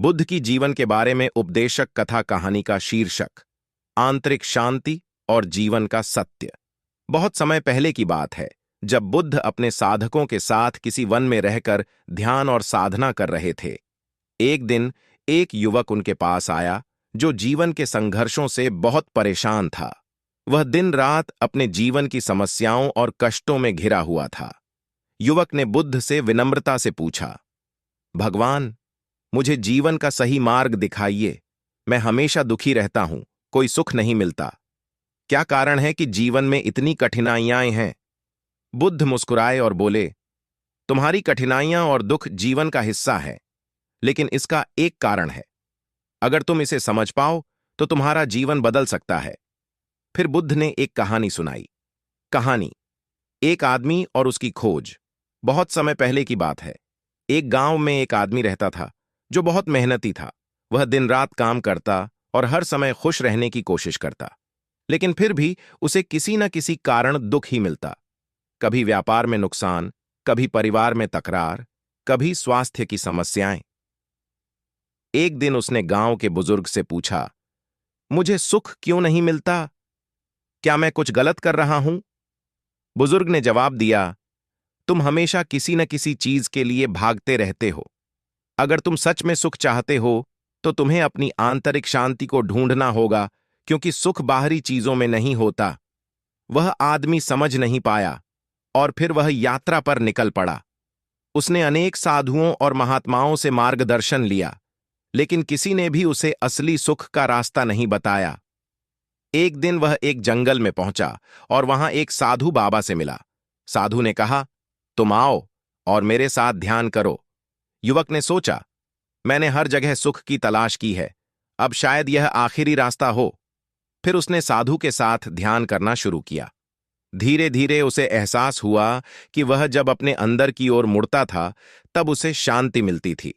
बुद्ध की जीवन के बारे में उपदेशक कथा कहानी का शीर्षक आंतरिक शांति और जीवन का सत्य। बहुत समय पहले की बात है, जब बुद्ध अपने साधकों के साथ किसी वन में रहकर ध्यान और साधना कर रहे थे। एक दिन एक युवक उनके पास आया जो जीवन के संघर्षों से बहुत परेशान था। वह दिन रात अपने जीवन की समस्याओं और कष्टों में घिरा हुआ था। युवक ने बुद्ध से विनम्रता से पूछा, भगवान, मुझे जीवन का सही मार्ग दिखाइए। मैं हमेशा दुखी रहता हूं, कोई सुख नहीं मिलता। क्या कारण है कि जीवन में इतनी कठिनाइयां हैं? बुद्ध मुस्कुराए और बोले, तुम्हारी कठिनाइयां और दुख जीवन का हिस्सा है, लेकिन इसका एक कारण है। अगर तुम इसे समझ पाओ तो तुम्हारा जीवन बदल सकता है। फिर बुद्ध ने एक कहानी सुनाई। कहानी, एक आदमी और उसकी खोज। बहुत समय पहले की बात है। एक गांव में एक आदमी रहता था जो बहुत मेहनती था। वह दिन रात काम करता और हर समय खुश रहने की कोशिश करता, लेकिन फिर भी उसे किसी न किसी कारण दुख ही मिलता। कभी व्यापार में नुकसान, कभी परिवार में तकरार, कभी स्वास्थ्य की समस्याएं। एक दिन उसने गांव के बुजुर्ग से पूछा, मुझे सुख क्यों नहीं मिलता? क्या मैं कुछ गलत कर रहा हूं? बुजुर्ग ने जवाब दिया, तुम हमेशा किसी न किसी चीज के लिए भागते रहते हो। अगर तुम सच में सुख चाहते हो तो तुम्हें अपनी आंतरिक शांति को ढूंढना होगा, क्योंकि सुख बाहरी चीजों में नहीं होता। वह आदमी समझ नहीं पाया और फिर वह यात्रा पर निकल पड़ा। उसने अनेक साधुओं और महात्माओं से मार्गदर्शन लिया, लेकिन किसी ने भी उसे असली सुख का रास्ता नहीं बताया। एक दिन वह एक जंगल में पहुंचा और वहां एक साधु बाबा से मिला। साधु ने कहा, तुम आओ और मेरे साथ ध्यान करो। युवक ने सोचा, मैंने हर जगह सुख की तलाश की है, अब शायद यह आखिरी रास्ता हो। फिर उसने साधु के साथ ध्यान करना शुरू किया। धीरे धीरे उसे एहसास हुआ कि वह जब अपने अंदर की ओर मुड़ता था तब उसे शांति मिलती थी।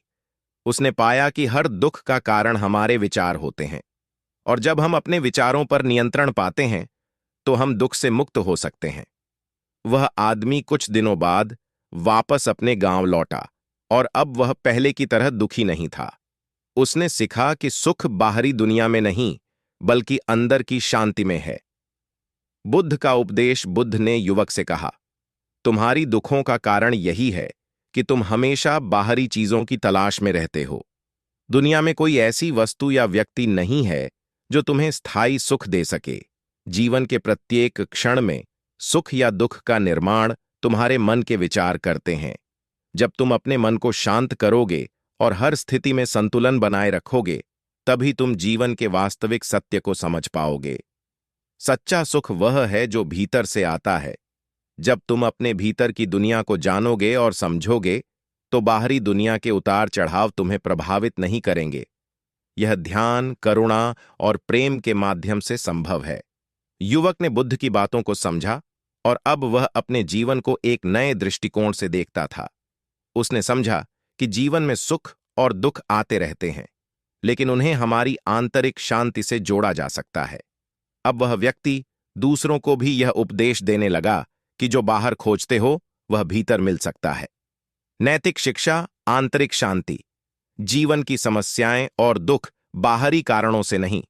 उसने पाया कि हर दुख का कारण हमारे विचार होते हैं, और जब हम अपने विचारों पर नियंत्रण पाते हैं तो हम दुख से मुक्त हो सकते हैं। वह आदमी कुछ दिनों बाद वापस अपने गांव लौटा और अब वह पहले की तरह दुखी नहीं था। उसने सीखा कि सुख बाहरी दुनिया में नहीं, बल्कि अंदर की शांति में है। बुद्ध का उपदेश। बुद्ध ने युवक से कहा, तुम्हारी दुखों का कारण यही है कि तुम हमेशा बाहरी चीजों की तलाश में रहते हो। दुनिया में कोई ऐसी वस्तु या व्यक्ति नहीं है जो तुम्हें स्थायी सुख दे सके। जीवन के प्रत्येक क्षण में सुख या दुख का निर्माण तुम्हारे मन के विचार करते हैं। जब तुम अपने मन को शांत करोगे और हर स्थिति में संतुलन बनाए रखोगे, तभी तुम जीवन के वास्तविक सत्य को समझ पाओगे। सच्चा सुख वह है जो भीतर से आता है। जब तुम अपने भीतर की दुनिया को जानोगे और समझोगे, तो बाहरी दुनिया के उतार चढ़ाव तुम्हें प्रभावित नहीं करेंगे। यह ध्यान, करुणा और प्रेम के माध्यम से संभव है। युवक ने बुद्ध की बातों को समझा और अब वह अपने जीवन को एक नए दृष्टिकोण से देखता था। उसने समझा कि जीवन में सुख और दुख आते रहते हैं, लेकिन उन्हें हमारी आंतरिक शांति से जोड़ा जा सकता है। अब वह व्यक्ति दूसरों को भी यह उपदेश देने लगा कि जो बाहर खोजते हो वह भीतर मिल सकता है। नैतिक शिक्षा, आंतरिक शांति। जीवन की समस्याएं और दुख बाहरी कारणों से नहीं,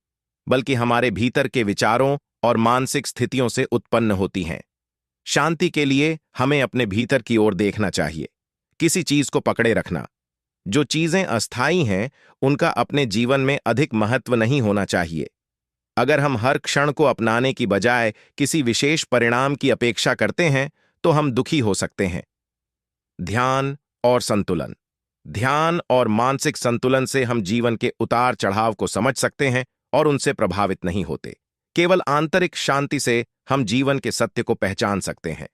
बल्कि हमारे भीतर के विचारों और मानसिक स्थितियों से उत्पन्न होती हैं। शांति के लिए हमें अपने भीतर की ओर देखना चाहिए, किसी चीज को पकड़े रखना। जो चीजें अस्थायी हैं उनका अपने जीवन में अधिक महत्व नहीं होना चाहिए। अगर हम हर क्षण को अपनाने की बजाय किसी विशेष परिणाम की अपेक्षा करते हैं तो हम दुखी हो सकते हैं। ध्यान और संतुलन। ध्यान और मानसिक संतुलन से हम जीवन के उतार चढ़ाव को समझ सकते हैं और उनसे प्रभावित नहीं होते। केवल आंतरिक शांति से हम जीवन के सत्य को पहचान सकते हैं।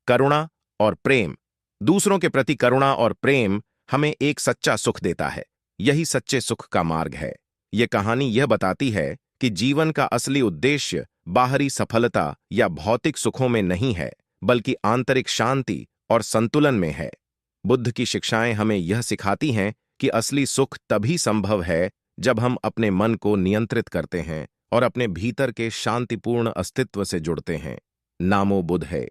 करुणा और प्रेम। दूसरों के प्रति करुणा और प्रेम हमें एक सच्चा सुख देता है। यही सच्चे सुख का मार्ग है। यह कहानी यह बताती है कि जीवन का असली उद्देश्य बाहरी सफलता या भौतिक सुखों में नहीं है, बल्कि आंतरिक शांति और संतुलन में है। बुद्ध की शिक्षाएं हमें यह सिखाती हैं कि असली सुख तभी संभव है जब हम अपने मन को नियंत्रित करते हैं और अपने भीतर के शांतिपूर्ण अस्तित्व से जुड़ते हैं। नामो बुद्ध है।